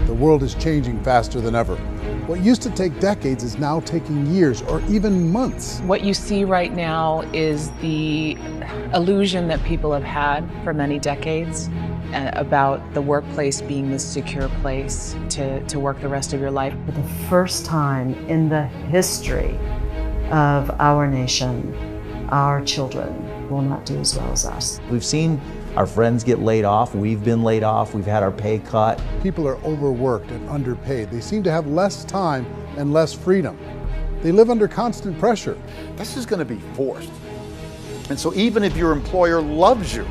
The world is changing faster than ever. What used to take decades is now taking years or even months. What you see right now is the illusion that people have had for many decades about the workplace being this secure place to work the rest of your life. For the first time in the history of our nation, our children will not do as well as us. We've seen our friends get laid off, we've been laid off, we've had our pay cut. People are overworked and underpaid. They seem to have less time and less freedom. They live under constant pressure. This is going to be forced. And so even if your employer loves you,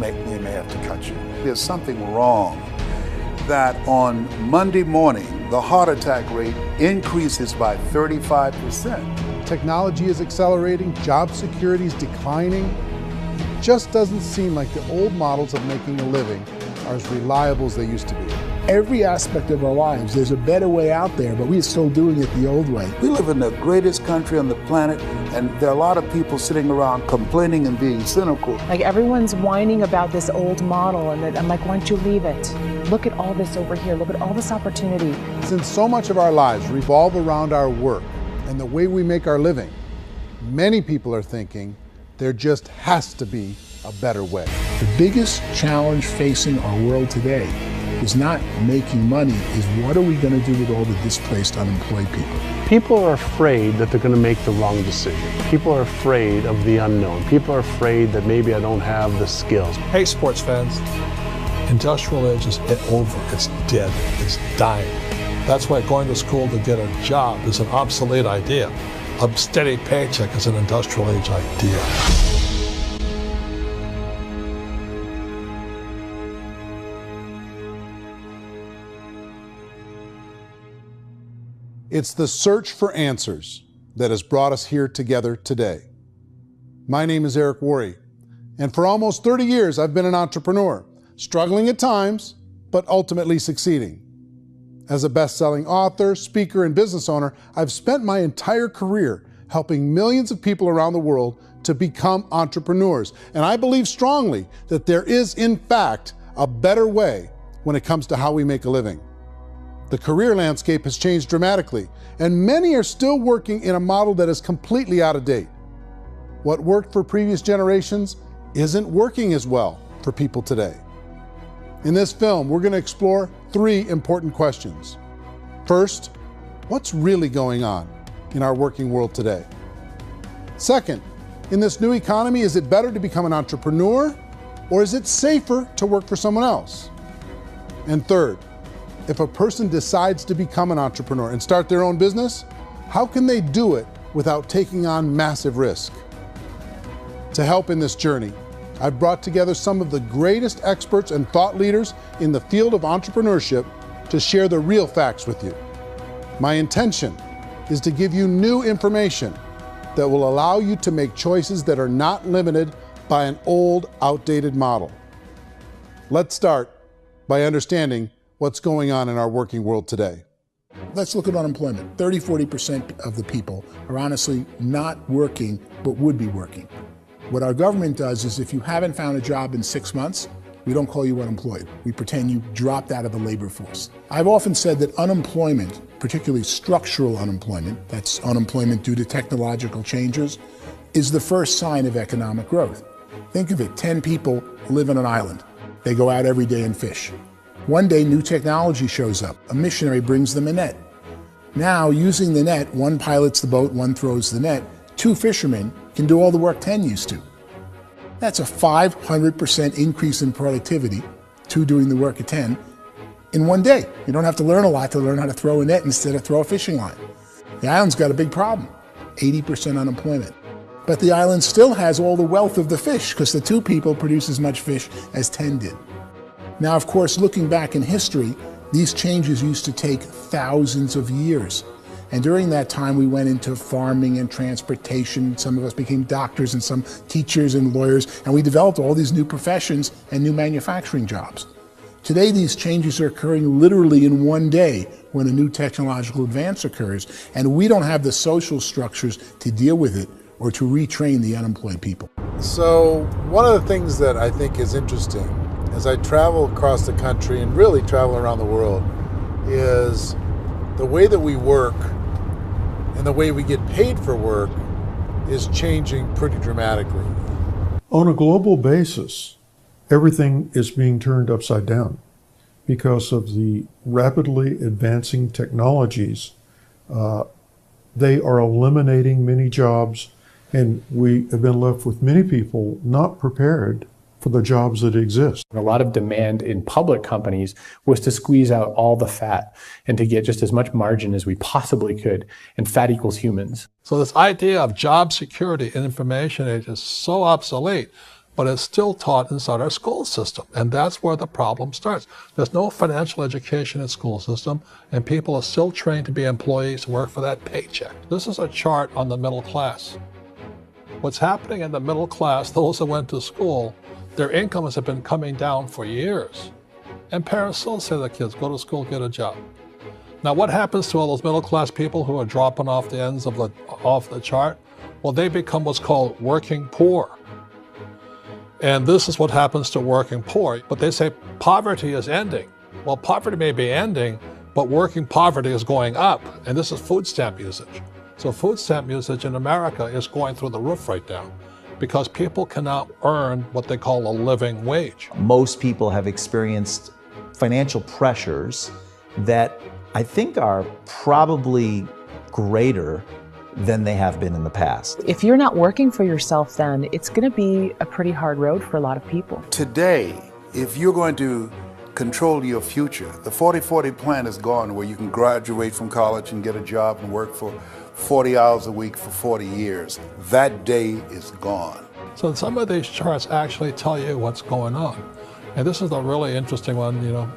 they may have to cut you. There's something wrong that on Monday morning, the heart attack rate increases by 35%. Technology is accelerating, job security is declining. It just doesn't seem like the old models of making a living are as reliable as they used to be. Every aspect of our lives, there's a better way out there, but we're still doing it the old way. We live in the greatest country on the planet, and there are a lot of people sitting around complaining and being cynical. Like everyone's whining about this old model, and I'm like, why don't you leave it? Look at all this over here, look at all this opportunity. Since so much of our lives revolve around our work and the way we make our living, many people are thinking there just has to be a better way. The biggest challenge facing our world today is not making money, is what are we going to do with all the displaced, unemployed people? People are afraid that they're going to make the wrong decision. People are afraid of the unknown. People are afraid that maybe I don't have the skills. Hey, sports fans, industrial age is over. It's dead. It's dying. That's why going to school to get a job is an obsolete idea. A steady paycheck is an industrial age idea. It's the search for answers that has brought us here together today. My name is Eric Worre, and for almost 30 years I've been an entrepreneur, struggling at times, but ultimately succeeding. As a best-selling author, speaker, and business owner, I've spent my entire career helping millions of people around the world to become entrepreneurs. And I believe strongly that there is, in fact, a better way when it comes to how we make a living. The career landscape has changed dramatically, and many are still working in a model that is completely out of date. What worked for previous generations isn't working as well for people today. In this film, we're going to explore 3 important questions. First, what's really going on in our working world today? Second, in this new economy, is it better to become an entrepreneur, or is it safer to work for someone else? And third, if a person decides to become an entrepreneur and start their own business, how can they do it without taking on massive risk? To help in this journey, I've brought together some of the greatest experts and thought leaders in the field of entrepreneurship to share the real facts with you. My intention is to give you new information that will allow you to make choices that are not limited by an old, outdated model. Let's start by understanding what's going on in our working world today. Let's look at unemployment. 30–40% of the people are honestly not working, but would be working. What our government does is if you haven't found a job in 6 months, we don't call you unemployed. We pretend you dropped out of the labor force. I've often said that unemployment, particularly structural unemployment, that's unemployment due to technological changes, is the first sign of economic growth. Think of it, 10 people live on an island. They go out every day and fish. One day, new technology shows up. A missionary brings them a net. Now, using the net, one pilots the boat, one throws the net. 2 fishermen can do all the work 10 used to. That's a 500% increase in productivity, 2 doing the work of 10, in one day. You don't have to learn a lot to learn how to throw a net instead of throw a fishing line. The island's got a big problem, 80% unemployment. But the island still has all the wealth of the fish because the 2 people produce as much fish as 10 did. Now, of course, looking back in history, these changes used to take thousands of years. And during that time, we went into farming and transportation. Some of us became doctors and some teachers and lawyers, and we developed all these new professions and new manufacturing jobs. Today, these changes are occurring literally in one day when a new technological advance occurs, and we don't have the social structures to deal with it or to retrain the unemployed people. So one of the things that I think is interesting as I travel across the country and really travel around the world, is the way that we work and the way we get paid for work is changing pretty dramatically. On a global basis, everything is being turned upside down because of the rapidly advancing technologies. They are eliminating many jobs, and we have been left with many people not prepared for the jobs that exist. A lot of demand in public companies was to squeeze out all the fat and to get just as much margin as we possibly could, and fat equals humans. So this idea of job security in information age is so obsolete, but it's still taught inside our school system. And that's where the problem starts. There's no financial education in school system, and people are still trained to be employees who work for that paycheck. This is a chart on the middle class. What's happening in the middle class, those that went to school, their incomes have been coming down for years. And parents still say to the kids, go to school, get a job. Now what happens to all those middle class people who are dropping off the ends of the chart? Well, they become what's called working poor. And this is what happens to working poor. But they say poverty is ending. Well, poverty may be ending, but working poverty is going up. And this is food stamp usage. So food stamp usage in America is going through the roof right now because people cannot earn what they call a living wage. Most people have experienced financial pressures that I think are probably greater than they have been in the past. If you're not working for yourself, then it's going to be a pretty hard road for a lot of people. Today, if you're going to control your future, the 40-40 plan is gone where you can graduate from college and get a job and work for 40 hours a week for 40 years. That day is gone. So some of these charts actually tell you what's going on. And this is a really interesting one, you know.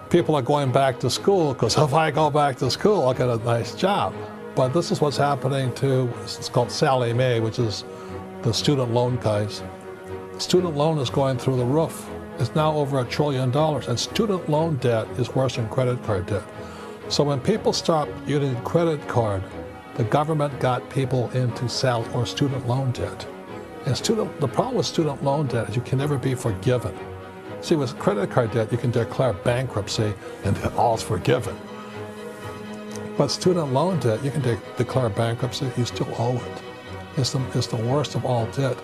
People are going back to school because if I go back to school, I'll get a nice job. But this is what's happening to, it's called Sallie Mae, which is the student loan guys. Student loan is going through the roof. It's now over $1 trillion, and student loan debt is worse than credit card debt. So when people stopped using credit card, the government got people into student loan debt. And the problem with student loan debt is you can never be forgiven. See, with credit card debt, you can declare bankruptcy and then all's forgiven. But student loan debt, you can declare bankruptcy, you still owe it. It's the worst of all debt.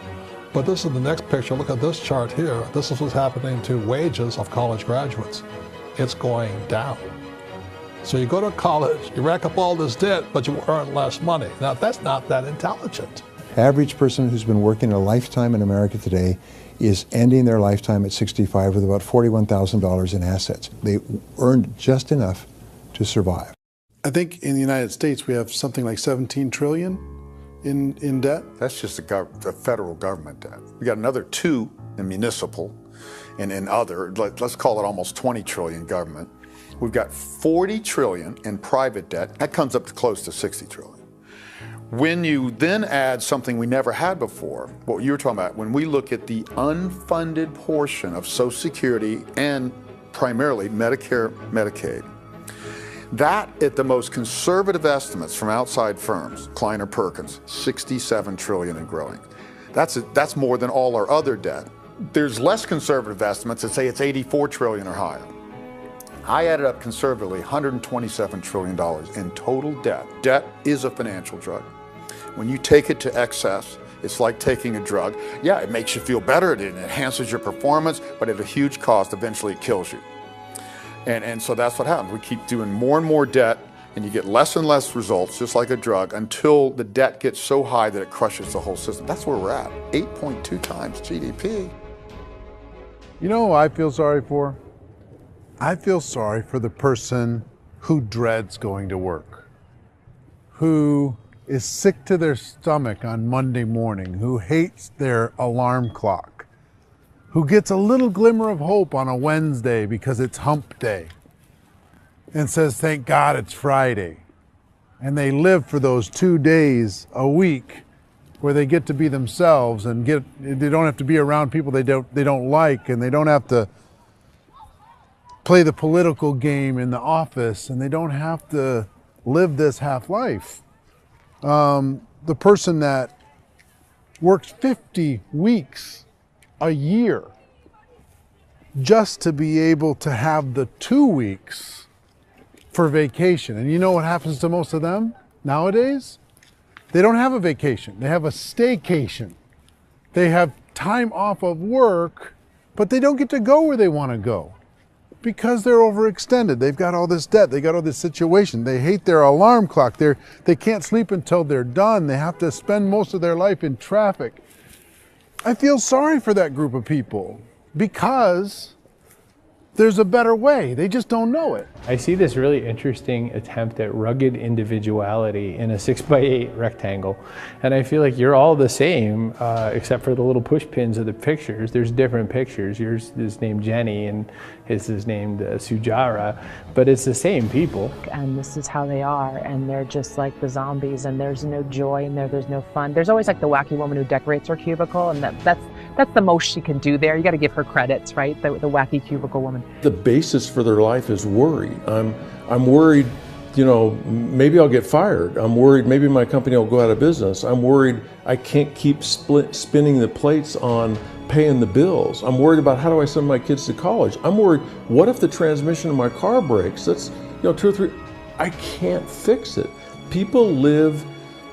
But this is the next picture. Look at this chart here. This is what's happening to wages of college graduates. It's going down. So you go to college, you rack up all this debt, but you earn less money. Now, that's not that intelligent. Average person who's been working a lifetime in America today is ending their lifetime at 65 with about $41,000 in assets. They earned just enough to survive. I think in the United States we have something like 17 trillion in debt. That's just the federal government debt. We got another 2 in municipal and in other, let's call it almost 20 trillion government. We've got 40 trillion in private debt. That comes up to close to 60 trillion. When you then add something we never had before, what you were talking about, when we look at the unfunded portion of Social Security and primarily Medicare, Medicaid, that at the most conservative estimates from outside firms, Kleiner Perkins, 67 trillion and growing. That's more than all our other debt. There's less conservative estimates that say it's 84 trillion or higher. I added up conservatively $127 trillion in total debt. Debt is a financial drug. When you take it to excess, it's like taking a drug. Yeah, it makes you feel better, it enhances your performance, but at a huge cost, eventually it kills you. And so that's what happens. We keep doing more and more debt, and you get less and less results, just like a drug, until the debt gets so high that it crushes the whole system. That's where we're at, 8.2 times GDP. You know who I feel sorry for? I feel sorry for the person who dreads going to work, who is sick to their stomach on Monday morning, who hates their alarm clock, who gets a little glimmer of hope on a Wednesday because it's hump day and says, thank God it's Friday. And they live for those 2 days a week where they get to be themselves and they don't have to be around people they don't like, and they don't have to play the political game in the office, and they don't have to live this half life. The person that works 50 weeks a year just to be able to have the 2 weeks for vacation. And you know what happens to most of them nowadays? They don't have a vacation. They have a staycation. They have time off of work, but they don't get to go where they want to go because they're overextended. They've got all this debt. They got all this situation. They hate their alarm clock. They can't sleep until they're done. They have to spend most of their life in traffic. I feel sorry for that group of people because there's a better way. They just don't know it. I see this really interesting attempt at rugged individuality in a 6x8 rectangle. And I feel like you're all the same, except for the little push pins of the pictures. There's different pictures. Yours is named Jenny and his is named Sujara, but it's the same people. And this is how they are, and they're just like the zombies, and there's no joy in there, there's no fun. There's always like the wacky woman who decorates her cubicle, and that's the most she can do there. You got to give her credits, right? The wacky cubicle woman. The basis for their life is worry. I'm worried, you know, maybe I'll get fired. I'm worried maybe my company will go out of business. I'm worried I can't keep spinning the plates on paying the bills. I'm worried about how do I send my kids to college. I'm worried, what if the transmission of my car breaks? That's, you know, 2 or 3, I can't fix it. People live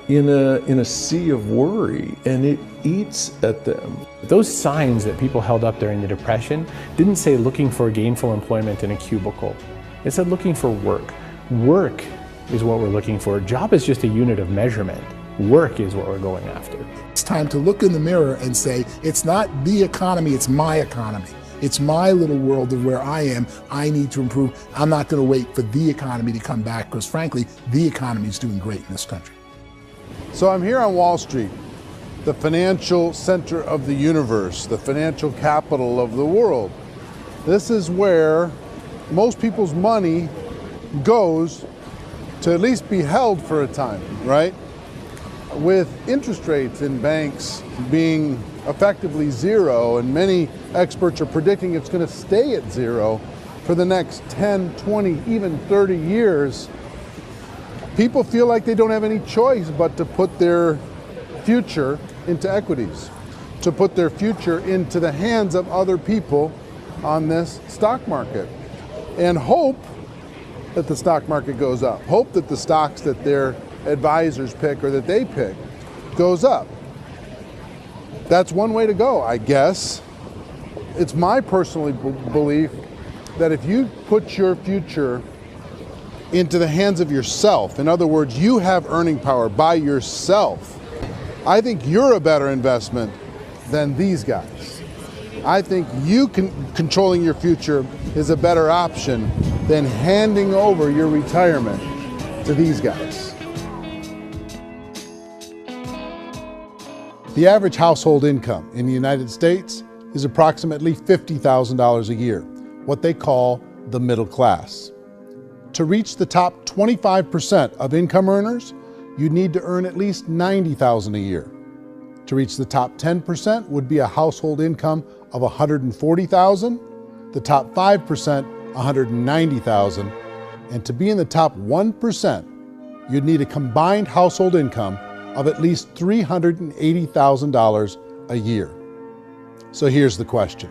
in a sea of worry, and it eats at them. Those signs that people held up during the Depression didn't say looking for gainful employment in a cubicle. It said looking for work. Work is what we're looking for. Job is just a unit of measurement. Work is what we're going after. It's time to look in the mirror and say, it's not the economy, it's my economy. It's my little world of where I am. I need to improve. I'm not going to wait for the economy to come back because frankly, the economy is doing great in this country. So I'm here on Wall Street, the financial center of the universe, the financial capital of the world. This is where most people's money goes to at least be held for a time, right? With interest rates in banks being effectively zero, and many experts are predicting it's going to stay at zero for the next 10, 20, even 30 years, people feel like they don't have any choice but to put their future into equities, to put their future into the hands of other people on this stock market, and hope that the stock market goes up, hope that the stocks that their advisors pick or that they pick goes up. That's one way to go, I guess. It's my personal belief that if you put your future into the hands of yourself, in other words, you have earning power by yourself, I think you're a better investment than these guys. I think you controlling your future is a better option than handing over your retirement to these guys. The average household income in the United States is approximately $50,000 a year, what they call the middle class. To reach the top 25% of income earners, you'd need to earn at least $90,000 a year. To reach the top 10% would be a household income of $140,000, the top 5%, $190,000, and to be in the top 1%, you'd need a combined household income of at least $380,000 a year. So here's the question.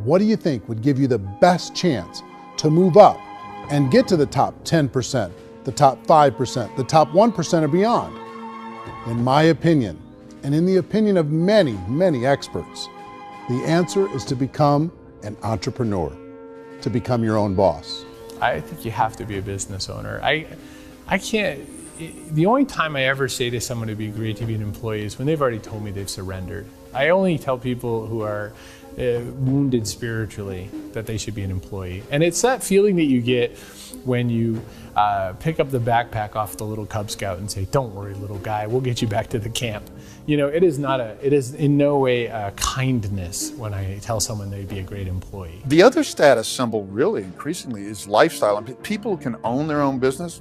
What do you think would give you the best chance to move up and get to the top 10%, the top 5%, the top 1% or beyond? In my opinion, and in the opinion of many, many experts, the answer is to become an entrepreneur, to become your own boss. I think you have to be a business owner. I can't, the only time I ever say to someone it'd be great to be an employee is when they've already told me they've surrendered. I only tell people who are wounded spiritually that they should be an employee. And it's that feeling that you get when you pick up the backpack off the little Cub Scout and say, "Don't worry, little guy, we'll get you back to the camp." You know, it is in no way a kindness when I tell someone they'd be a great employee. The other status symbol really increasingly is lifestyle. And people who can own their own business,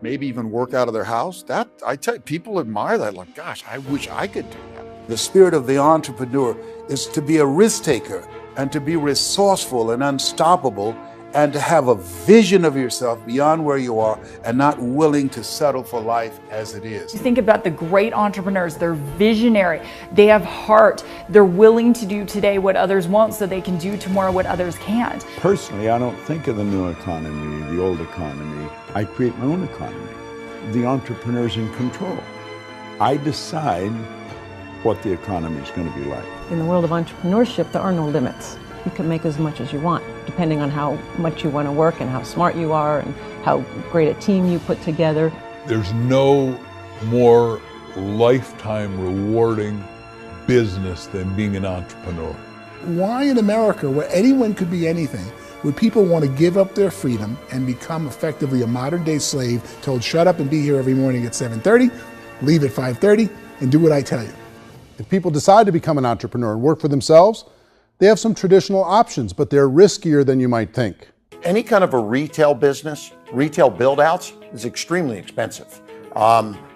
maybe even work out of their house, that, I tell you, people admire that. Like, gosh, I wish I could do that. The spirit of the entrepreneur is to be a risk taker and to be resourceful and unstoppable and to have a vision of yourself beyond where you are and not willing to settle for life as it is. You think about the great entrepreneurs, they're visionary, they have heart, they're willing to do today what others won't so they can do tomorrow what others can't. Personally, I don't think of the new economy, the old economy. I create my own economy. The entrepreneur's in control. I decide what the economy is going to be like. In the world of entrepreneurship, there are no limits. You can make as much as you want, depending on how much you want to work and how smart you are and how great a team you put together. There's no more lifetime rewarding business than being an entrepreneur. Why in America, where anyone could be anything, would people want to give up their freedom and become effectively a modern-day slave, told shut up and be here every morning at 7:30, leave at 5:30, and do what I tell you? If people decide to become an entrepreneur and work for themselves, they have some traditional options, but they're riskier than you might think. Any kind of a retail business, retail build-outs, is extremely expensive.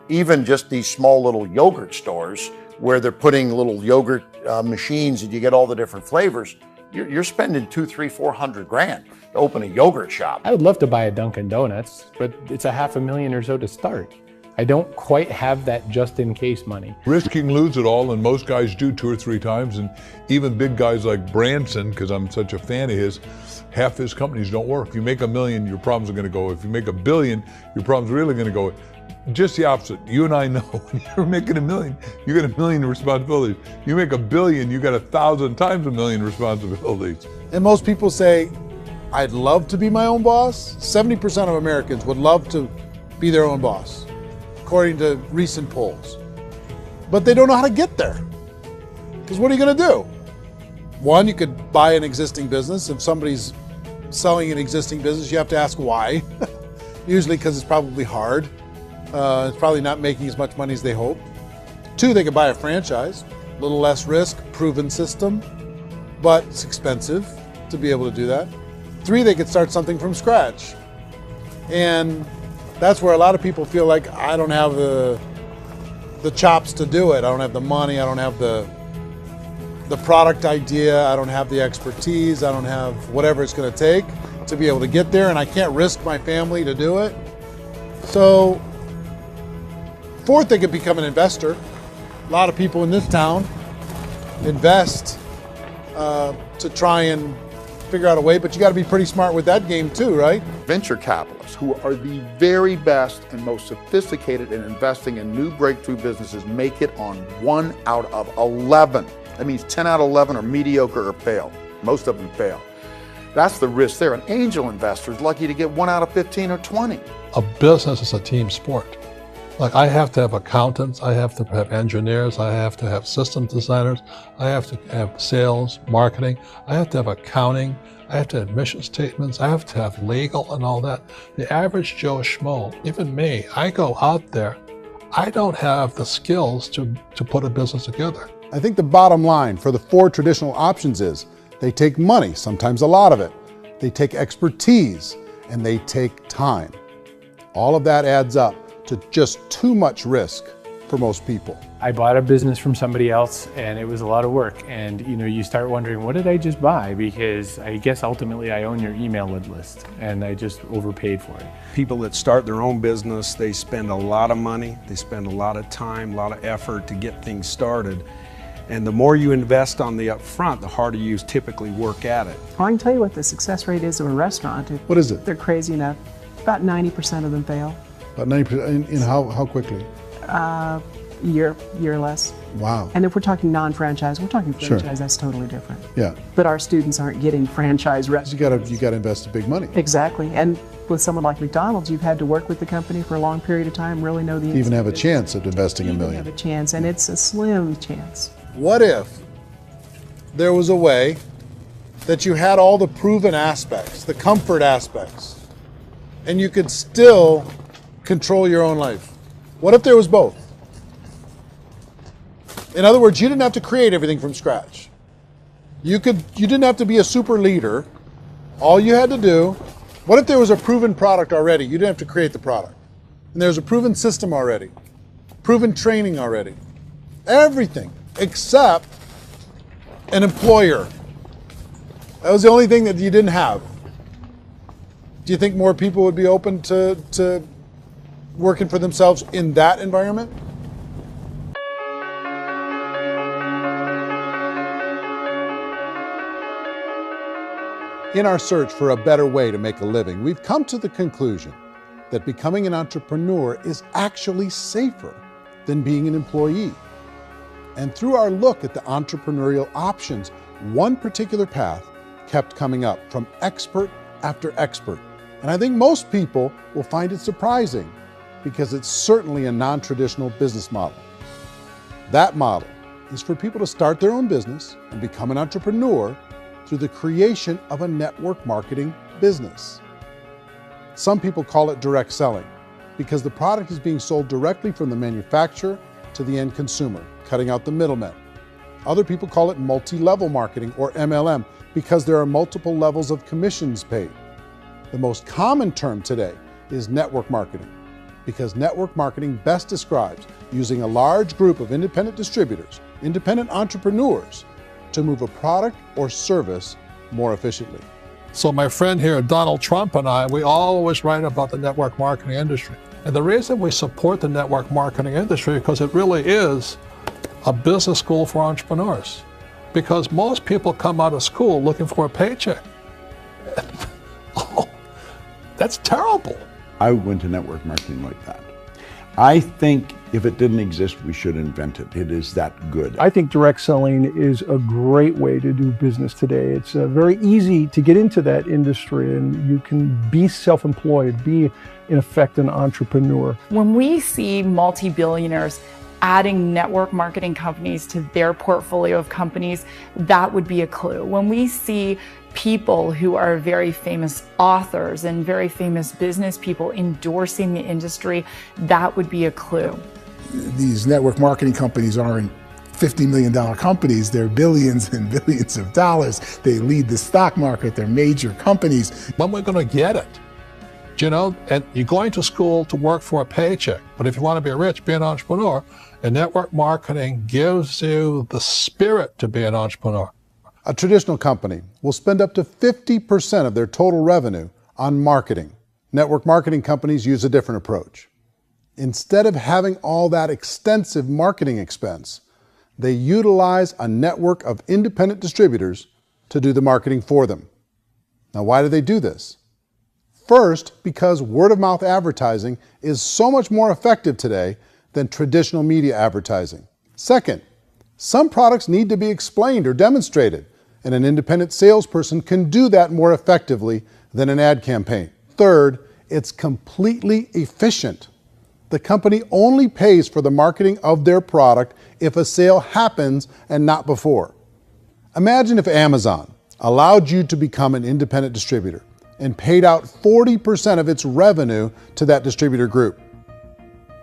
Even just these small little yogurt stores where they're putting little yogurt machines and you get all the different flavors, you're spending $200,000, $300,000, $400,000 to open a yogurt shop. I would love to buy a Dunkin' Donuts, but it's $500,000 or so to start. I don't quite have that just in case money. Risking lose it all, and most guys do 2 or 3 times, and even big guys like Branson, because I'm such a fan of his, half his companies don't work. If you make $1 million, your problems are going to go. If you make $1 billion, your problems are really going to go. Just the opposite. You and I know when you're making $1 million, you got $1 million responsibilities. You make $1 billion, you got 1,000 times $1 million responsibilities. And most people say, I'd love to be my own boss. 70% of Americans would love to be their own boss, according to recent polls. But they don't know how to get there. Because what are you going to do? One, you could buy an existing business. If somebody's selling an existing business, you have to ask why. Usually because it's probably hard. It's probably not making as much money as they hope. 2, they could buy a franchise. A little less risk, proven system, but it's expensive to be able to do that. 3, they could start something from scratch. And that's where a lot of people feel like, I don't have the chops to do it. I don't have the money. I don't have the product idea. I don't have the expertise. I don't have whatever it's going to take to be able to get there, and I can't risk my family to do it. So, 4th, they could become an investor. A lot of people in this town invest to try and figure out a way, but you got to be pretty smart with that game too, right? Venture capitalists, who are the very best and most sophisticated in investing in new breakthrough businesses, make it on 1 out of 11. That means 10 out of 11 are mediocre or fail. Most of them fail. That's the risk there. An angel investor is lucky to get 1 out of 15 or 20. A business is a team sport. Like, I have to have accountants, I have to have engineers, I have to have systems designers, I have to have sales, marketing, I have to have accounting, I have to have mission statements, I have to have legal and all that. The average Joe Schmo, even me, I go out there, I don't have the skills to put a business together. I think the bottom line for the 4 traditional options is they take money, sometimes a lot of it. They take expertise, and they take time. All of that adds up to just too much risk for most people. I bought a business from somebody else and it was a lot of work. And you start wondering, what did I just buy? Because I guess ultimately I own your email list and I just overpaid for it. People that start their own business, they spend a lot of money, they spend a lot of time, a lot of effort to get things started. And the more you invest on the upfront, the harder you typically work at it. Well, I can tell you what the success rate is of a restaurant. What is it? They're crazy enough. About 90% of them fail. About 90%, in how quickly? Year less. Wow. And if we're talking non-franchise, we're talking franchise, Sure. That's totally different. Yeah. But our students aren't getting franchise restaurants. You gotta invest the big money. Exactly. And with someone like McDonald's, you've had to work with the company for a long period of time, really know the You even have a chance of investing $1 million. have a chance, and it's a slim chance. What if there was a way that you had all the proven aspects, the comfort aspects, and you could still control your own life? What if there was both? In other words, you didn't have to create everything from scratch. You didn't have to be a super leader. All you had to do, what if there was a proven product already? You didn't have to create the product. And there's a proven system already, proven training already. Everything except an employer. That was the only thing that you didn't have. Do you think more people would be open to working for themselves in that environment? In our search for a better way to make a living, we've come to the conclusion that becoming an entrepreneur is actually safer than being an employee. And through our look at the entrepreneurial options, one particular path kept coming up from expert after expert. And I think most people will find it surprising because it's certainly a non-traditional business model. That model is for people to start their own business and become an entrepreneur through the creation of a network marketing business. Some people call it direct selling because the product is being sold directly from the manufacturer to the end consumer, cutting out the middlemen. Other people call it multi-level marketing, or MLM, because there are multiple levels of commissions paid. The most common term today is network marketing, because network marketing best describes using a large group of independent distributors, independent entrepreneurs, to move a product or service more efficiently. So my friend here, Donald Trump, and I, we always write about the network marketing industry. And the reason we support the network marketing industry is because it really is a business school for entrepreneurs. Because most people come out of school looking for a paycheck. Oh, that's terrible. I went to network marketing like that. I think if it didn't exist, we should invent it. It is that good. I think direct selling is a great way to do business today. It's very easy to get into that industry, and you can be self-employed, be in effect an entrepreneur. When we see multi-billionaires adding network marketing companies to their portfolio of companies, that would be a clue. When we see people who are very famous authors and very famous business people endorsing the industry, that would be a clue. These network marketing companies aren't $50 million companies, they're billions and billions of dollars. They lead the stock market, they're major companies. When we're going to get it? You know, and you're going to school to work for a paycheck, but if you want to be rich, be an entrepreneur, and network marketing gives you the spirit to be an entrepreneur. A traditional company will spend up to 50% of their total revenue on marketing. Network marketing companies use a different approach. Instead of having all that extensive marketing expense, they utilize a network of independent distributors to do the marketing for them. Now, why do they do this? First, because word-of-mouth advertising is so much more effective today than traditional media advertising. Second, some products need to be explained or demonstrated, and an independent salesperson can do that more effectively than an ad campaign. Third, it's completely efficient. The company only pays for the marketing of their product if a sale happens and not before. Imagine if Amazon allowed you to become an independent distributor and paid out 40% of its revenue to that distributor group.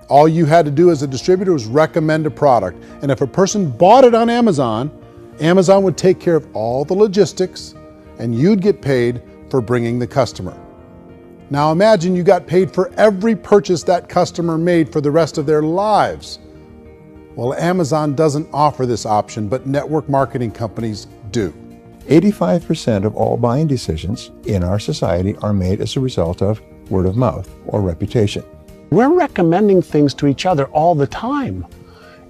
All you had to do as a distributor was recommend a product, and if a person bought it on Amazon, Amazon would take care of all the logistics, and you'd get paid for bringing the customer. Now imagine you got paid for every purchase that customer made for the rest of their lives. Well, Amazon doesn't offer this option, but network marketing companies do. 85% of all buying decisions in our society are made as a result of word of mouth or reputation. We're recommending things to each other all the time.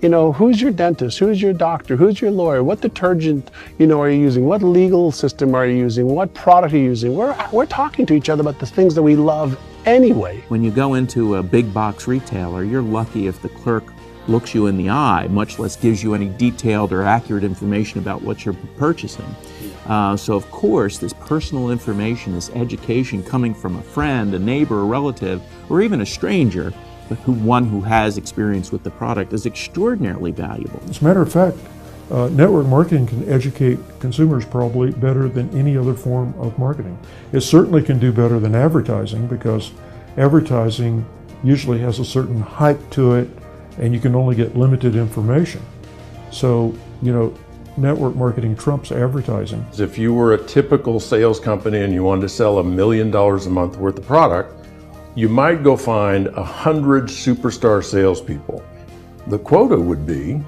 You know, who's your dentist? Who's your doctor? Who's your lawyer? What detergent, are you using? What legal system are you using? What product are you using? We're talking to each other about the things that we love anyway. When you go into a big box retailer, you're lucky if the clerk looks you in the eye, much less gives you any detailed or accurate information about what you're purchasing. So of course, this personal information, this education coming from a friend, a neighbor, a relative, or even a stranger, but one who has experience with the product is extraordinarily valuable. As a matter of fact, network marketing can educate consumers probably better than any other form of marketing. It certainly can do better than advertising because advertising usually has a certain hype to it and you can only get limited information. So, network marketing trumps advertising. If you were a typical sales company and you wanted to sell $1 million a month worth of product, you might go find 100 superstar salespeople. The quota would be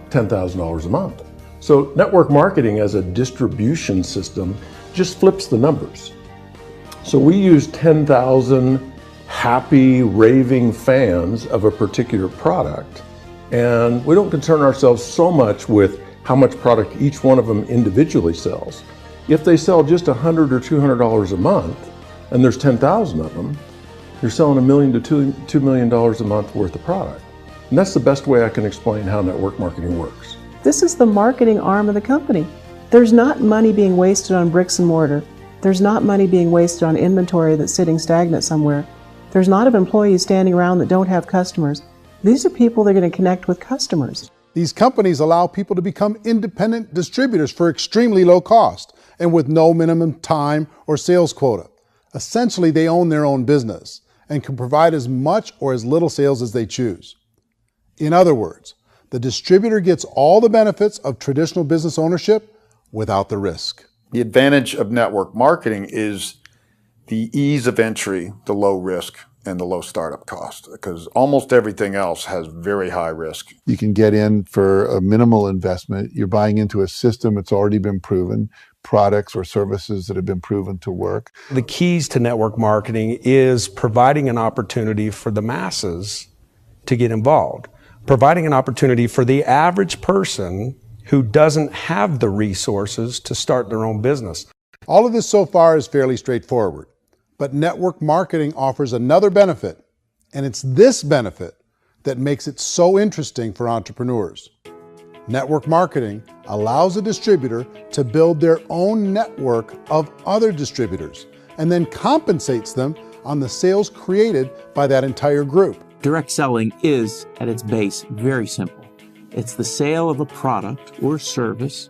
$10,000 a month. So network marketing as a distribution system just flips the numbers. So we use 10,000 happy, raving fans of a particular product, and we don't concern ourselves so much with how much product each one of them individually sells. If they sell just $100 or $200 a month, and there's 10,000 of them, you're selling $1 million to $2 million a month worth of product. And that's the best way I can explain how network marketing works. This is the marketing arm of the company. There's not money being wasted on bricks and mortar. There's not money being wasted on inventory that's sitting stagnant somewhere. There's not of employees standing around that don't have customers. These are people that are going to connect with customers. These companies allow people to become independent distributors for extremely low cost and with no minimum time or sales quota. Essentially, they own their own business and can provide as much or as little sales as they choose. In other words, the distributor gets all the benefits of traditional business ownership without the risk. The advantage of network marketing is the ease of entry, the low risk, and the low startup cost, because almost everything else has very high risk. You can get in for a minimal investment. You're buying into a system that's already been proven, products or services that have been proven to work. The keys to network marketing is providing an opportunity for the masses to get involved, providing an opportunity for the average person who doesn't have the resources to start their own business. All of this so far is fairly straightforward, but network marketing offers another benefit, and it's this benefit that makes it so interesting for entrepreneurs. Network marketing allows a distributor to build their own network of other distributors and then compensates them on the sales created by that entire group. Direct selling is, at its base, very simple. It's the sale of a product or service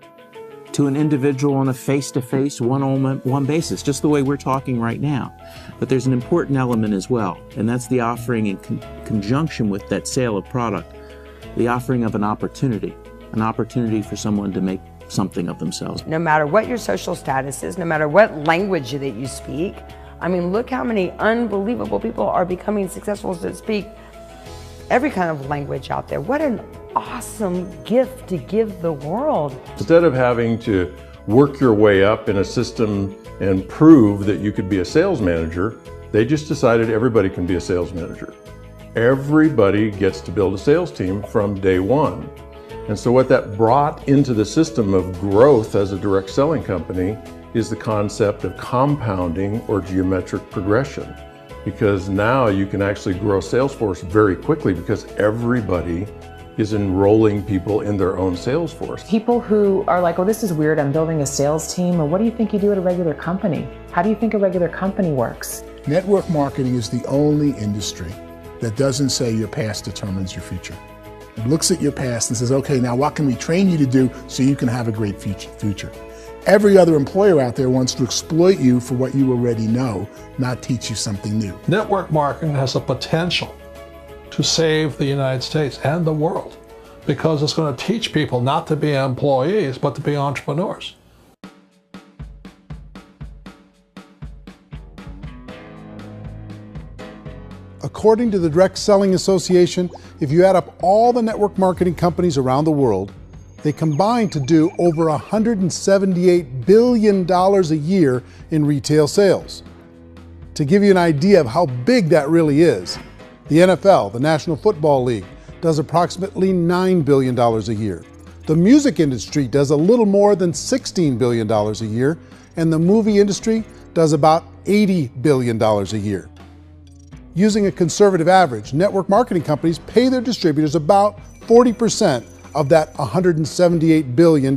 to an individual on a face-to-face, one-on-one basis, just the way we're talking right now. But there's an important element as well, and that's the offering in conjunction with that sale of product, the offering of an opportunity for someone to make something of themselves. No matter what your social status is, no matter what language that you speak, I mean, look how many unbelievable people are becoming successful to speak every kind of language out there. What an awesome gift to give the world. Instead of having to work your way up in a system and prove that you could be a sales manager, they just decided everybody can be a sales manager. Everybody gets to build a sales team from day one. And so what that brought into the system of growth as a direct selling company is the concept of compounding or geometric progression. Because now you can actually grow Salesforce very quickly because everybody is enrolling people in their own Salesforce. People who are like, oh, this is weird, I'm building a sales team. Or what do you think you do at a regular company? How do you think a regular company works? Network marketing is the only industry that doesn't say your past determines your future. It looks at your past and says, okay, now what can we train you to do so you can have a great future? Every other employer out there wants to exploit you for what you already know, not teach you something new. Network marketing has the potential to save the United States and the world because it's going to teach people not to be employees, but to be entrepreneurs. According to the Direct Selling Association, if you add up all the network marketing companies around the world, they combine to do over $178 billion a year in retail sales. To give you an idea of how big that really is, the NFL, the National Football League, does approximately $9 billion a year. The music industry does a little more than $16 billion a year, and the movie industry does about $80 billion a year. Using a conservative average, network marketing companies pay their distributors about 40% of that $178 billion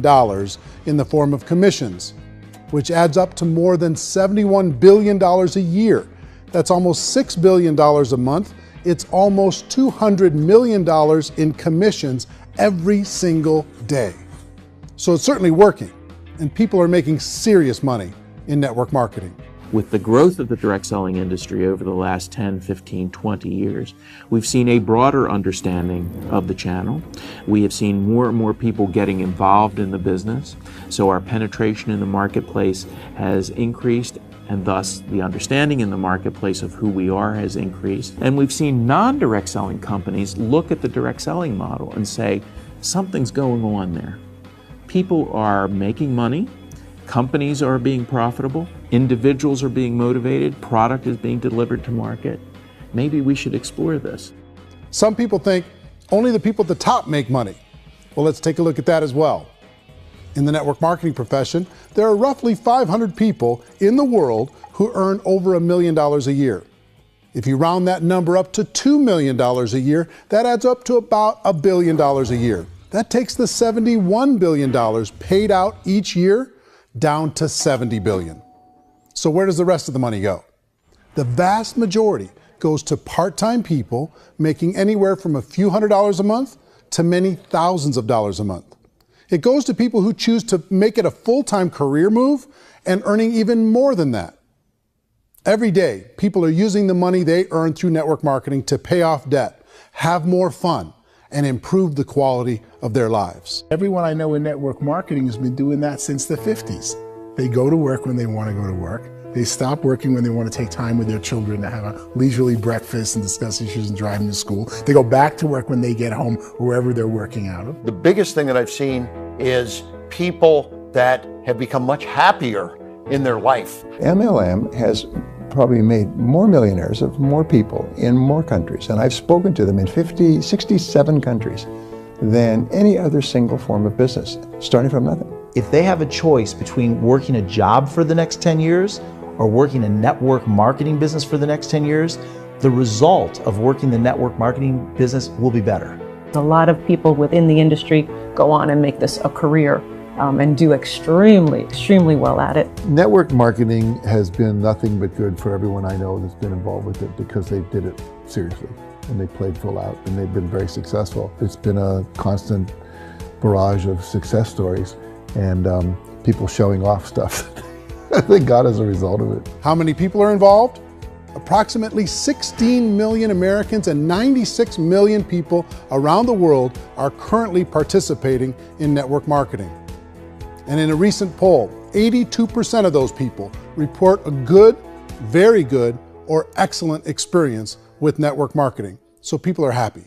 in the form of commissions, which adds up to more than $71 billion a year. That's almost $6 billion a month. It's almost $200 million in commissions every single day. So it's certainly working, and people are making serious money in network marketing. With the growth of the direct selling industry over the last 10, 15, 20 years, we've seen a broader understanding of the channel. We have seen more and more people getting involved in the business, so our penetration in the marketplace has increased, and thus the understanding in the marketplace of who we are has increased. And we've seen non-direct selling companies look at the direct selling model and say, something's going on there. People are making money, companies are being profitable, Individuals are being motivated, product is being delivered to market. Maybe we should explore this. Some people think only the people at the top make money. Well, let's take a look at that as well. In the network marketing profession, there are roughly 500 people in the world who earn over $1 million a year. If you round that number up to $2 million a year, that adds up to about $1 billion a year. That takes the $71 billion paid out each year down to $70 billion. So where does the rest of the money go? The vast majority goes to part-time people making anywhere from a few $100s a month to many thousands of dollars a month. It goes to people who choose to make it a full-time career move and earning even more than that. Every day, people are using the money they earn through network marketing to pay off debt, have more fun, and improve the quality of their lives. Everyone I know in network marketing has been doing that since the 50s. They go to work when they want to go to work. They stop working when they want to take time with their children to have a leisurely breakfast and discuss issues and drive them to school. They go back to work when they get home, wherever they're working out of. The biggest thing that I've seen is people that have become much happier in their life. MLM has probably made more millionaires of more people in more countries, and I've spoken to them in 67 countries, than any other single form of business, starting from nothing. If they have a choice between working a job for the next 10 years or working a network marketing business for the next 10 years, the result of working the network marketing business will be better. A lot of people within the industry go on and make this a career and do extremely well at it. Network marketing has been nothing but good for everyone I know that's been involved with it, because they did it seriously and they played full out and they've been very successful. It's been a constant barrage of success stories and people showing off stuff that they got as a result of it. How many people are involved? Approximately 16 million Americans and 96 million people around the world are currently participating in network marketing. And in a recent poll, 82% of those people report a good, very good, or excellent experience with network marketing. So people are happy.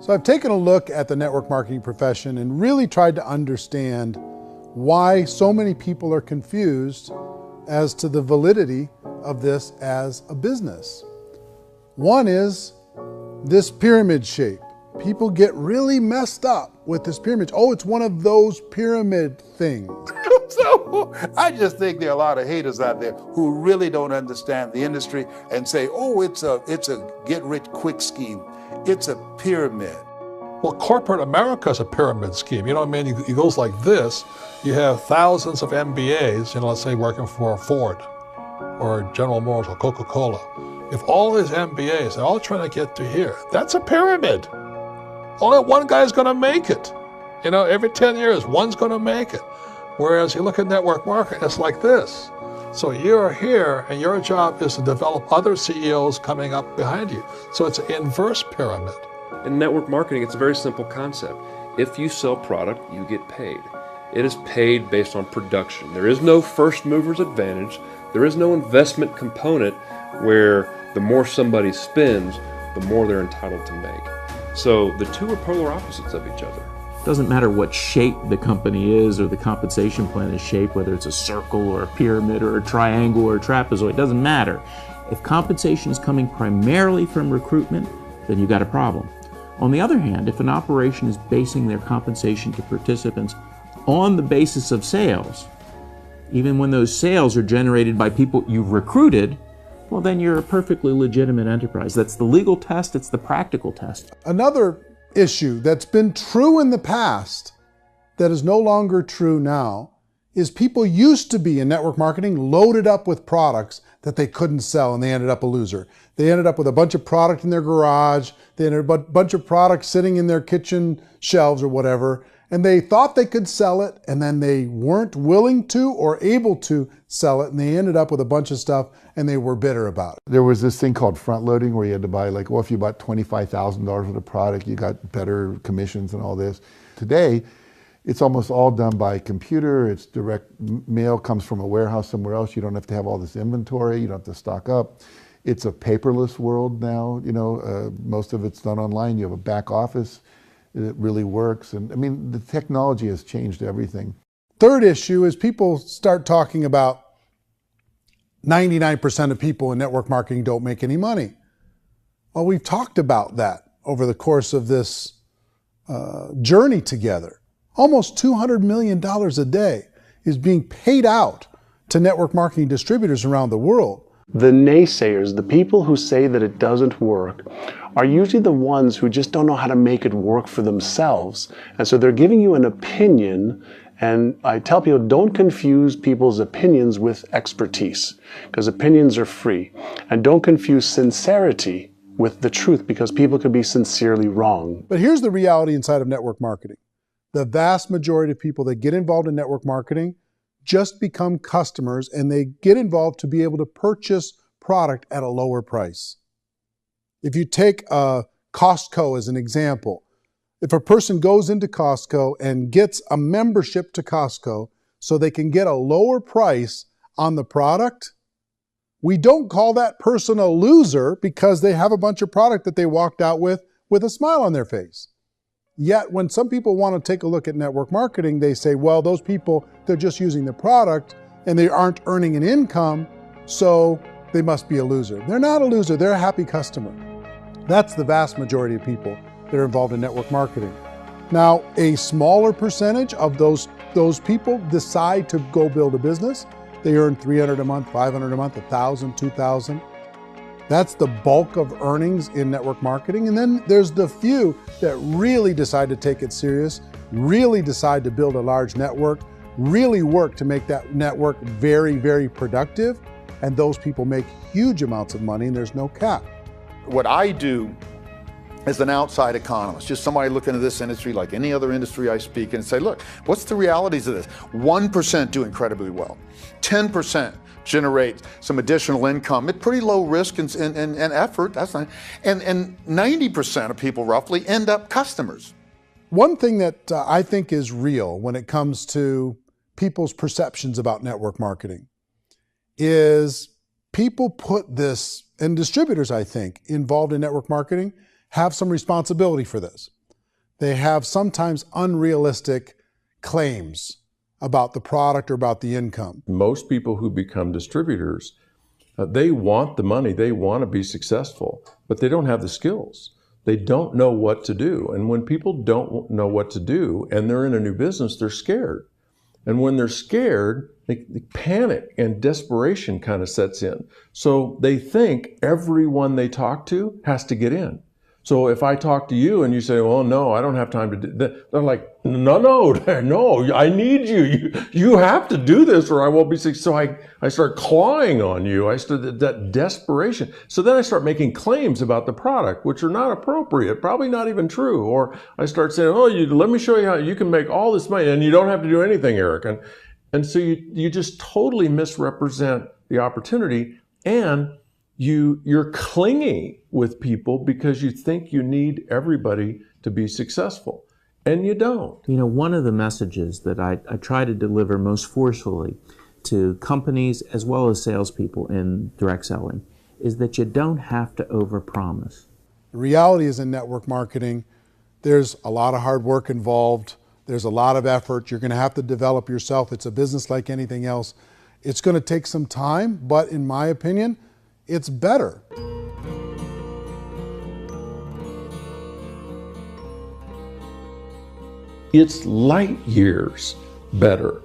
So I've taken a look at the network marketing profession and really tried to understand why so many people are confused as to the validity of this as a business. One is this pyramid shape. People get really messed up with this pyramid. Oh, it's one of those pyramid things. So I just think there are a lot of haters out there who really don't understand the industry and say, oh, it's a get-rich-quick scheme. It's a pyramid. Well, corporate America is a pyramid scheme. You know what I mean? It goes like this. You have thousands of MBAs, let's say working for Ford or General Motors or Coca-Cola. If all these MBAs are all trying to get to here, that's a pyramid. Only one guy's going to make it. Every 10 years, one's going to make it. Whereas you look at network marketing, it's like this. So you're here, and your job is to develop other CEOs coming up behind you. So it's an inverse pyramid. In network marketing, it's a very simple concept. If you sell product, you get paid. It is paid based on production. There is no first mover's advantage. There is no investment component where the more somebody spends, the more they're entitled to make. So the two are polar opposites of each other. It doesn't matter what shape the company is or the compensation plan is shaped, whether it's a circle or a pyramid or a triangle or a trapezoid, it doesn't matter. If compensation is coming primarily from recruitment, then you've got a problem. On the other hand, if an operation is basing their compensation to participants on the basis of sales, even when those sales are generated by people you've recruited, well, then you're a perfectly legitimate enterprise. That's the legal test, it's the practical test. Another issue that's been true in the past that is no longer true now is people used to be in network marketing loaded up with products that they couldn't sell and they ended up a loser. They ended up with a bunch of product in their garage, they ended up with a bunch of products sitting in their kitchen shelves or whatever, and they thought they could sell it and then they weren't willing to or able to sell it and they ended up with a bunch of stuff and they were bitter about it. There was this thing called front loading where you had to buy if you bought $25,000 worth of product, you got better commissions and all this. Today, it's almost all done by computer. It's direct mail, comes from a warehouse somewhere else. You don't have to have all this inventory. You don't have to stock up. It's a paperless world now. Most of it's done online. You have a back office it really works. And I mean, the technology has changed everything. Third issue is people start talking about 99% of people in network marketing don't make any money. Well, we've talked about that over the course of this journey together. Almost $200 million a day is being paid out to network marketing distributors around the world. The naysayers, the people who say that it doesn't work, are usually the ones who just don't know how to make it work for themselves. And so they're giving you an opinion, and I tell people, don't confuse people's opinions with expertise, because opinions are free. And don't confuse sincerity with the truth, because people could be sincerely wrong. But here's the reality inside of network marketing. The vast majority of people that get involved in network marketing just become customers, and they get involved to be able to purchase product at a lower price. If you take Costco as an example, if a person goes into Costco and gets a membership to Costco so they can get a lower price on the product, we don't call that person a loser because they have a bunch of product that they walked out with a smile on their face. Yet when some people want to take a look at network marketing, they say, well, those people, they're just using the product and they aren't earning an income, so they must be a loser. They're not a loser, they're a happy customer. That's the vast majority of people that are involved in network marketing. Now, a smaller percentage of those people decide to go build a business. They earn $300 a month, $500 a month, $1,000, $2,000. That's the bulk of earnings in network marketing. And then there's the few that really decide to take it serious, really decide to build a large network, really work to make that network very, very productive. And those people make huge amounts of money and there's no cap. What I do as an outside economist, just somebody looking at this industry like any other industry I speak and say, look, what's the realities of this? 1% do incredibly well. 10% generate some additional income at pretty low risk and effort. That's not, and 90% of people roughly end up customers. One thing that I think is real when it comes to people's perceptions about network marketing is people put this, and distributors, I think, involved in network marketing have some responsibility for this. They have sometimes unrealistic claims about the product or about the income. Most people who become distributors, they want the money, they want to be successful, but they don't have the skills. They don't know what to do. And when people don't know what to do and they're in a new business, they're scared. And when they're scared, they panic and desperation kind of sets in. So they think everyone they talk to has to get in. So if I talk to you and you say, well, no, I don't have time to do that, they're like, no, I need you. You have to do this or I won't be successful. So I start clawing on you. I start that desperation. So then I start making claims about the product, which are not appropriate, probably not even true. Or I start saying, oh, let me show you how you can make all this money and you don't have to do anything, Eric. And so you just totally misrepresent the opportunity, and you're clingy with people because you think you need everybody to be successful, and you don't. You know, one of the messages that I try to deliver most forcefully to companies as well as salespeople in direct selling is that you don't have to overpromise. The reality is in network marketing, there's a lot of hard work involved. There's a lot of effort. You're going to have to develop yourself. It's a business like anything else. It's going to take some time, but in my opinion, it's better. It's light years better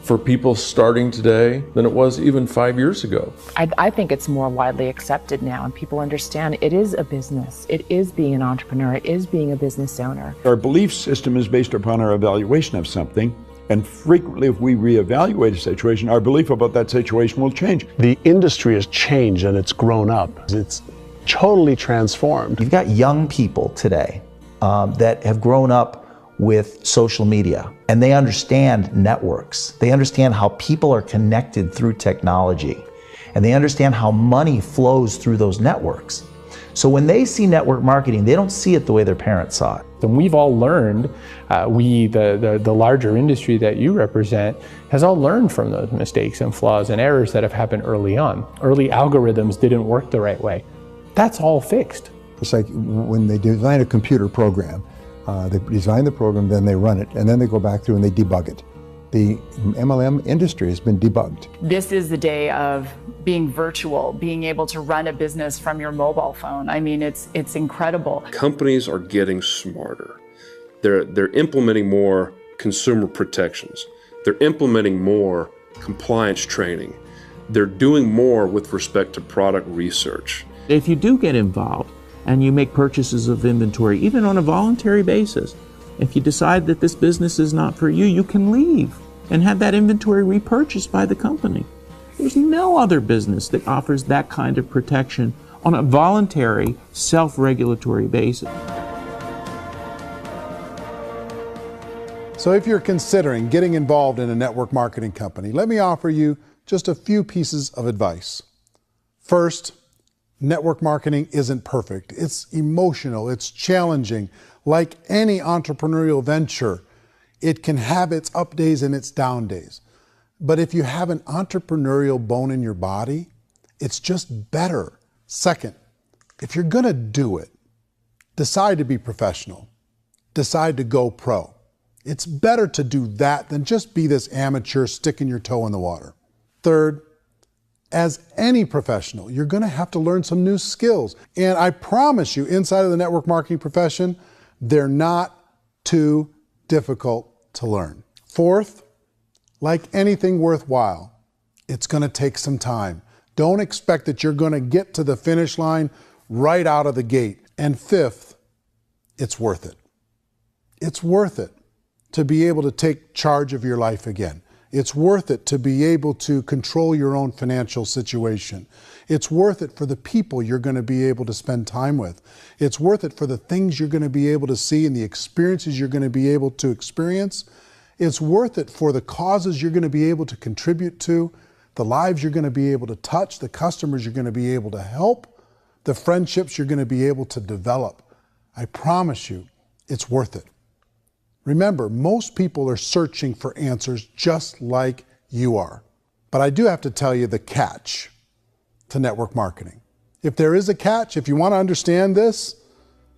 for people starting today than it was even 5 years ago. I think it's more widely accepted now, and people understand it is a business. It is being an entrepreneur. It is being a business owner. Our belief system is based upon our evaluation of something. And frequently, if we reevaluate a situation, our belief about that situation will change. The industry has changed and it's grown up. It's totally transformed. You've got young people today that have grown up with social media, and they understand networks. They understand how people are connected through technology, and they understand how money flows through those networks. So when they see network marketing, they don't see it the way their parents saw it. And we've all learned, the larger industry that you represent, has all learned from those mistakes and flaws and errors that have happened early on. Early algorithms didn't work the right way. That's all fixed. It's like when they design a computer program, They design the program, then they run it, and then they go back through and they debug it. The MLM industry has been debugged. This is the day of being virtual, being able to run a business from your mobile phone. I mean, it's incredible. Companies are getting smarter. They're implementing more consumer protections. They're implementing more compliance training. They're doing more with respect to product research. If you do get involved and you make purchases of inventory, even on a voluntary basis, if you decide that this business is not for you, you can leave and have that inventory repurchased by the company. There's no other business that offers that kind of protection on a voluntary, self-regulatory basis. So if you're considering getting involved in a network marketing company, let me offer you just a few pieces of advice. First, network marketing isn't perfect. It's emotional, it's challenging. Like any entrepreneurial venture, it can have its up days and its down days. But if you have an entrepreneurial bone in your body, it's just better. Second, if you're gonna do it, decide to be professional. Decide to go pro. It's better to do that than just be this amateur sticking your toe in the water. Third, as any professional, you're gonna have to learn some new skills. And I promise you, inside of the network marketing profession, they're not too difficult to learn. Fourth, like anything worthwhile, it's gonna take some time. Don't expect that you're gonna get to the finish line right out of the gate. And fifth, it's worth it. It's worth it to be able to take charge of your life again. It's worth it to be able to control your own financial situation. It's worth it for the people you're going to be able to spend time with. It's worth it for the things you're going to be able to see and the experiences you're going to be able to experience. It's worth it for the causes you're going to be able to contribute to, the lives you're going to be able to touch, the customers you're going to be able to help, the friendships you're going to be able to develop. I promise you, it's worth it. Remember, most people are searching for answers just like you are. But I do have to tell you the catch to network marketing. If there is a catch, if you want to understand this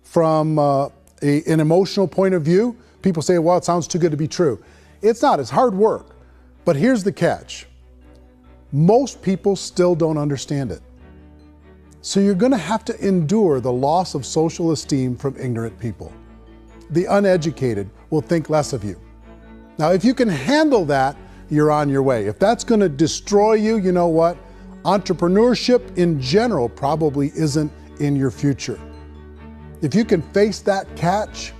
from an emotional point of view, people say, well, it sounds too good to be true. It's not, it's hard work. But here's the catch. Most people still don't understand it. So you're going to have to endure the loss of social esteem from ignorant people. The uneducated will think less of you. Now, if you can handle that, you're on your way. If that's going to destroy you, you know what? Entrepreneurship in general probably isn't in your future. If you can face that catch,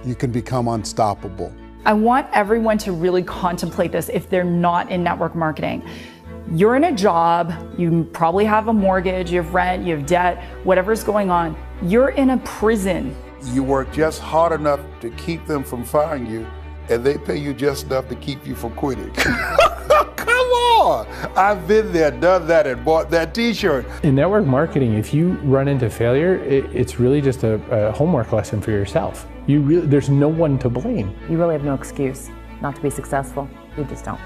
you can become unstoppable. I want everyone to really contemplate this if they're not in network marketing. You're in a job, you probably have a mortgage, you have rent, you have debt, whatever's going on. You're in a prison. You work just hard enough to keep them from firing you, and they pay you just enough to keep you from quitting. Come on! I've been there, done that, and bought that t-shirt. In network marketing, if you run into failure, it's really just a homework lesson for yourself. There's no one to blame. You really have no excuse not to be successful. You just don't.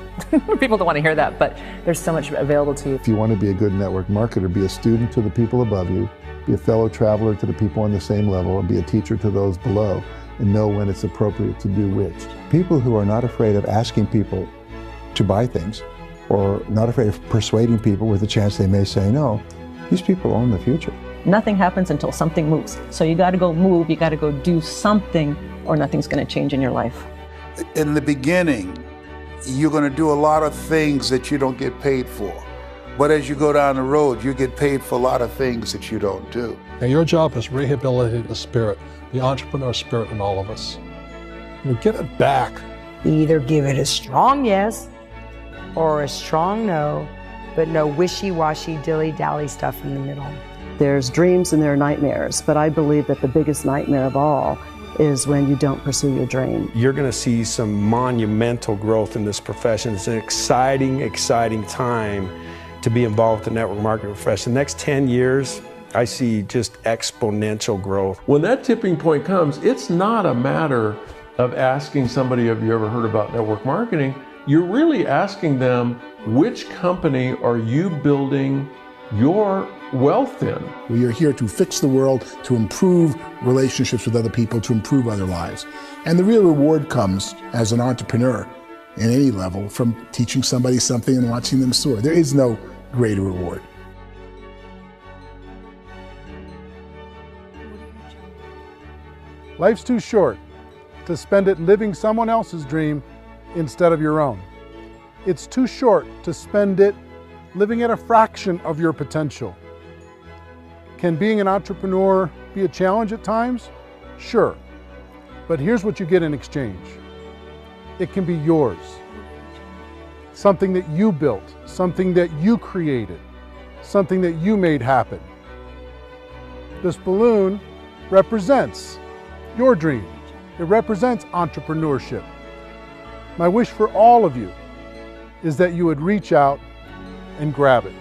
People don't want to hear that, but there's so much available to you. If you want to be a good network marketer, be a student to the people above you, be a fellow traveler to the people on the same level, and be a teacher to those below, and know when it's appropriate to do which. People who are not afraid of asking people to buy things, or not afraid of persuading people with a chance they may say no, these people own the future. Nothing happens until something moves. So you got to go move, you got to go do something, or nothing's going to change in your life. In the beginning, you're going to do a lot of things that you don't get paid for. But as you go down the road, you get paid for a lot of things that you don't do. And your job is rehabilitate the spirit, the entrepreneur spirit in all of us. Get it back. Either give it a strong yes or a strong no, but no wishy-washy, dilly-dally stuff in the middle. There's dreams and there are nightmares, but I believe that the biggest nightmare of all is when you don't pursue your dream. You're going to see some monumental growth in this profession. It's an exciting, exciting time to be involved with the network marketing profession. The next 10 years, I see just exponential growth. When that tipping point comes, it's not a matter of asking somebody, have you ever heard about network marketing? You're really asking them, which company are you building your wealth in. We are here to fix the world, to improve relationships with other people, to improve other lives. And the real reward comes as an entrepreneur in any level from teaching somebody something and watching them soar. There is no greater reward. Life's too short to spend it living someone else's dream instead of your own. It's too short to spend it living at a fraction of your potential. Can being an entrepreneur be a challenge at times? Sure. But here's what you get in exchange. It can be yours. Something that you built, something that you created, something that you made happen. This balloon represents your dream. It represents entrepreneurship. My wish for all of you is that you would reach out and grab it.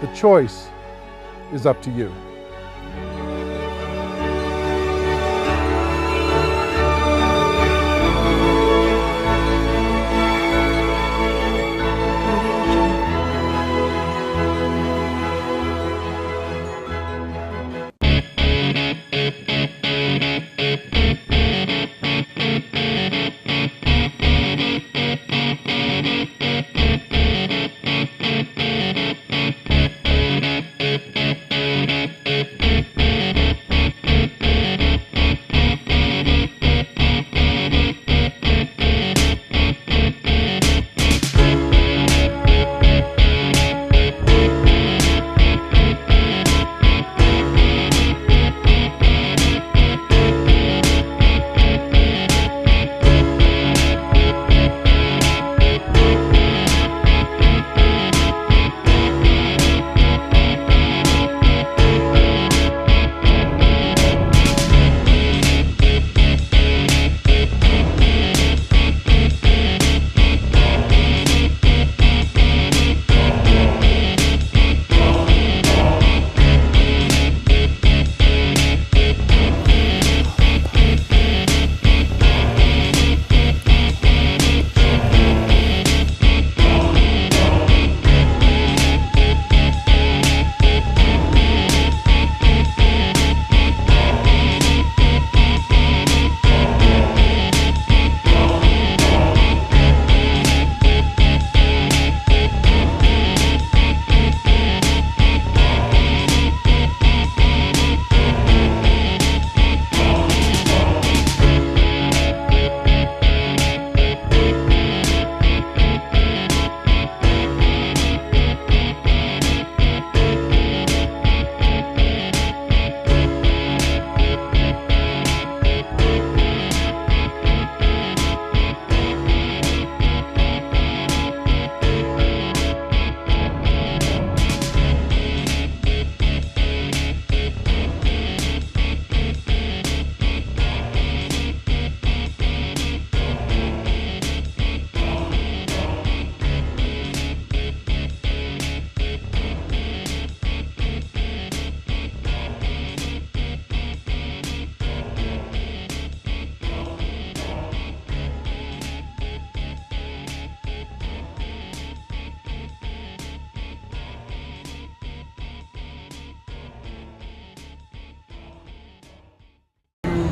The choice is up to you.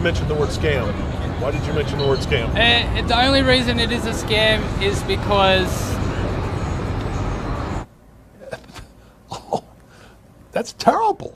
Mentioned the word scam. Why did you mention the word scam? The only reason it is a scam is because... That's terrible.